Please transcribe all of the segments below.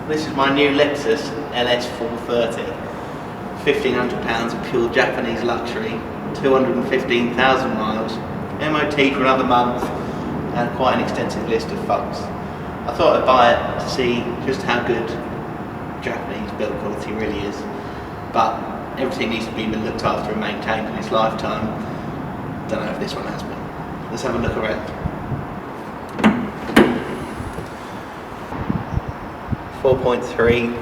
This is my new Lexus LS430. £1,500 of pure Japanese luxury, 215,000 miles, MOT for another month, and quite an extensive list of faults. I thought I'd buy it to see just how good Japanese build quality really is, but everything needs to be looked after and maintained in its lifetime. Don't know if this one has been. Let's have a look around. 4.3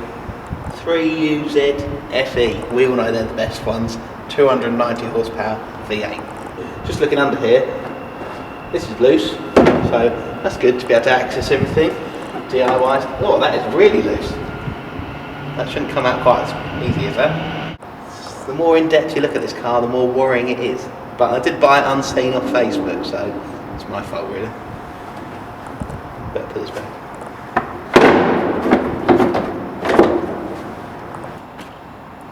3UZ FE. We all know they're the best ones. 290 horsepower V8. Just looking under here, this is loose, so that's good to be able to access everything. DIY. Oh, that is really loose. That shouldn't come out quite as easy as that. The more in depth you look at this car, the more worrying it is. But I did buy it unseen off Facebook, so it's my fault really. Better put this back.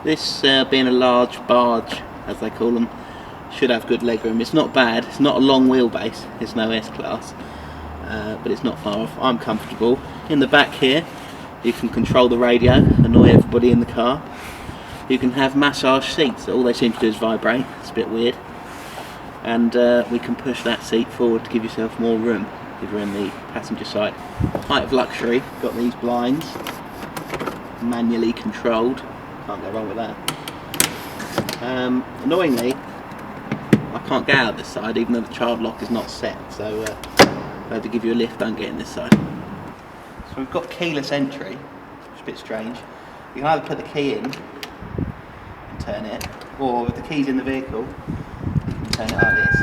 This being a large barge, as they call them, should have good legroom. It's not bad. It's not a long wheelbase. It's no S-Class, but it's not far off. I'm comfortable. In the back here, you can control the radio, annoy everybody in the car. You can have massage seats. All they seem to do is vibrate. It's a bit weird. And we can push that seat forward to give yourself more room if you're in the passenger side. Height of luxury. Got these blinds, manually controlled. Can't go wrong with that. Annoyingly, I can't get out this side even though the child lock is not set, so if I have to give you a lift, don't get in this side. So we've got keyless entry, which is a bit strange. You can either put the key in and turn it, or with the keys in the vehicle, you can turn it like this.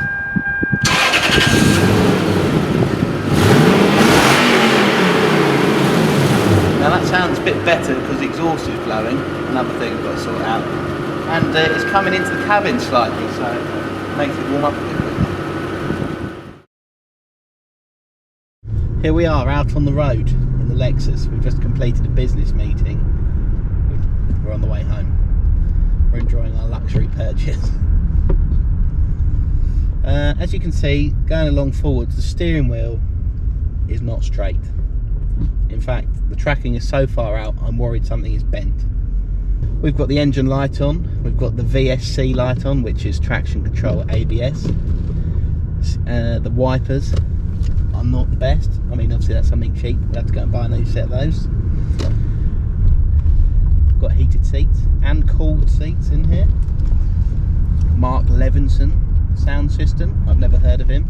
Now that sounds a bit better because the exhaust is blowing, another thing I've got to sort out. And it's coming into the cabin slightly, so it makes it warm up a bit quicker. Here we are out on the road in the Lexus. We've just completed a business meeting. We're on the way home. We're enjoying our luxury purchase. As you can see, going along forwards, the steering wheel is not straight. In fact, the tracking is so far out, I'm worried something is bent. We've got the engine light on, we've got the VSC light on, which is traction control ABS. The wipers are not the best. I mean, obviously that's something cheap, we'll have to go and buy a new set of those. We've got heated seats and cooled seats in here. Mark Levinson sound system, I've never heard of him,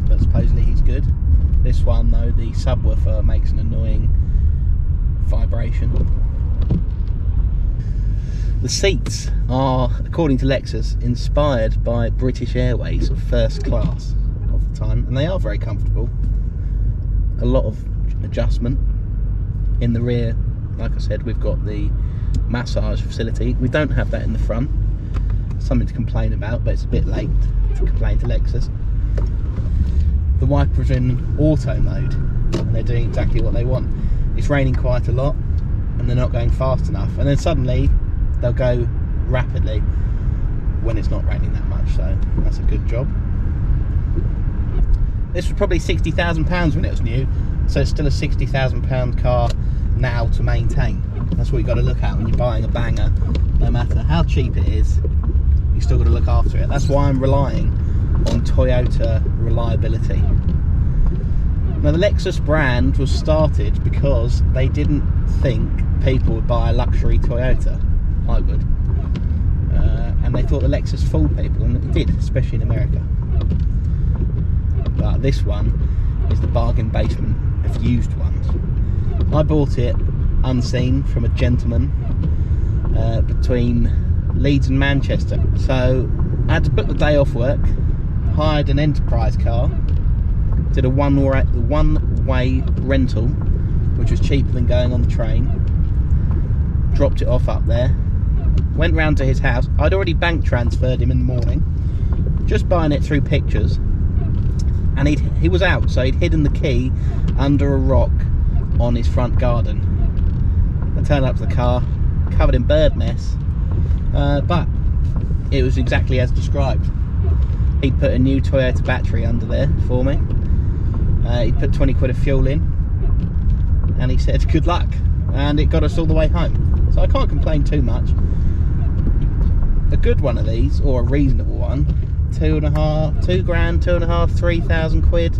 but supposedly he's good. This one though, the subwoofer makes an annoying vibration. The seats are, according to Lexus, inspired by British Airways first class of the time, and they are very comfortable. A lot of adjustment. In the rear, like I said, we've got the massage facility. We don't have that in the front. Something to complain about, but it's a bit late to complain to Lexus. The wipers are in auto mode and they're doing exactly what they want. It's raining quite a lot and they're not going fast enough, and then suddenly they'll go rapidly when it's not raining that much, so that's a good job. This was probably £60,000 when it was new, so it's still a £60,000 car now to maintain. That's what you've got to look at when you're buying a banger. No matter how cheap it is, you've still got to look after it. That's why I'm relying on Toyota reliability. Now, the Lexus brand was started because they didn't think people would buy a luxury Toyota. I would. And they thought the Lexus fooled people, and it did, especially in America. But this one is the bargain basement of used ones. I bought it unseen from a gentleman between Leeds and Manchester. So I had to book the day off work, hired an enterprise car, did a one-way rental, which was cheaper than going on the train, dropped it off up there, went round to his house. I'd already bank transferred him in the morning, just buying it through pictures, and he was out, so he'd hidden the key under a rock on his front garden. I turned up to the car, covered in bird nests, but it was exactly as described. He'd put a new Toyota battery under there for me. He'd put 20 quid of fuel in, and he said good luck, and it got us all the way home. So I can't complain too much. A good one of these, or a reasonable one, £2 grand, 3,000 quid.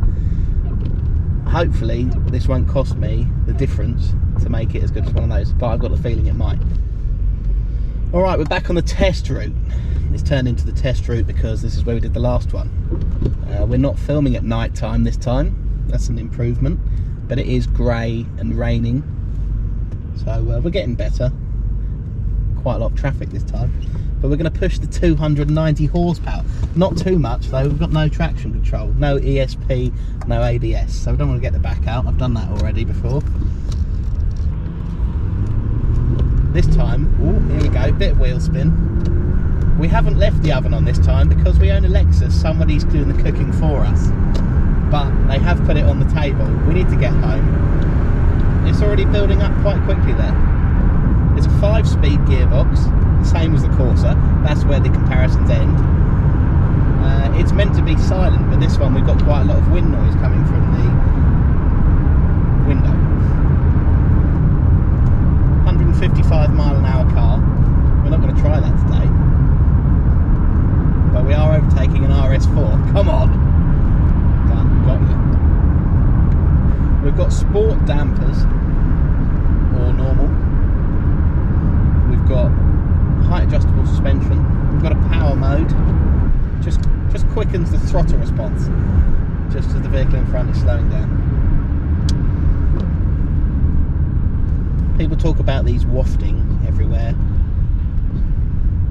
Hopefully this won't cost me the difference to make it as good as one of those, but I've got the feeling it might. Alright, we're back on the test route. It's turned into the test route because this is where we did the last one. We're not filming at night time this time. That's an improvement, but it is grey and raining, so we're getting better. Quite a lot of traffic this time, but we're going to push the 290 horsepower. Not too much though. We've got no traction control, no ESP, no ABS, so we don't want to get the back out. I've done that already before. This time, oh, here we go, bit of wheel spin. We haven't left the oven on this time because we own a Lexus. Somebody's doing the cooking for us, but they have put it on the table. We need to get home. It's already building up quite quickly there. It's a 5-speed gearbox, same as the Corsa. That's where the comparisons end. It's meant to be silent, but this one we've got quite a lot of wind noise coming from the window. 155-mile-an-hour car. We're not going to try that today, but we are overtaking an RS4. Come on, done, got you. We've got sport dampers, or normal. We've got height adjustable suspension. We've got a power mode. Just quickens the throttle response, just as the vehicle in front is slowing down. People talk about these wafting everywhere.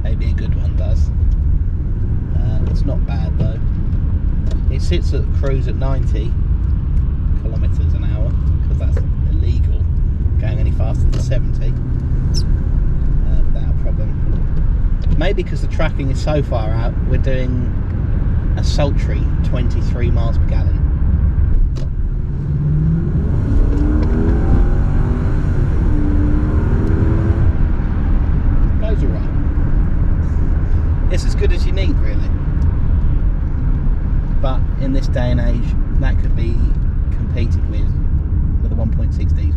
Maybe a good one does. It's not bad though. It sits at cruise at 90 kilometers an hour because that's illegal going any faster than 70 without a problem. Maybe because the tracking is so far out, we're doing a sultry 23 miles per gallon. Goes alright. It's as good as you need, really. But in this day and age, that could be competed with a 1.6 diesel.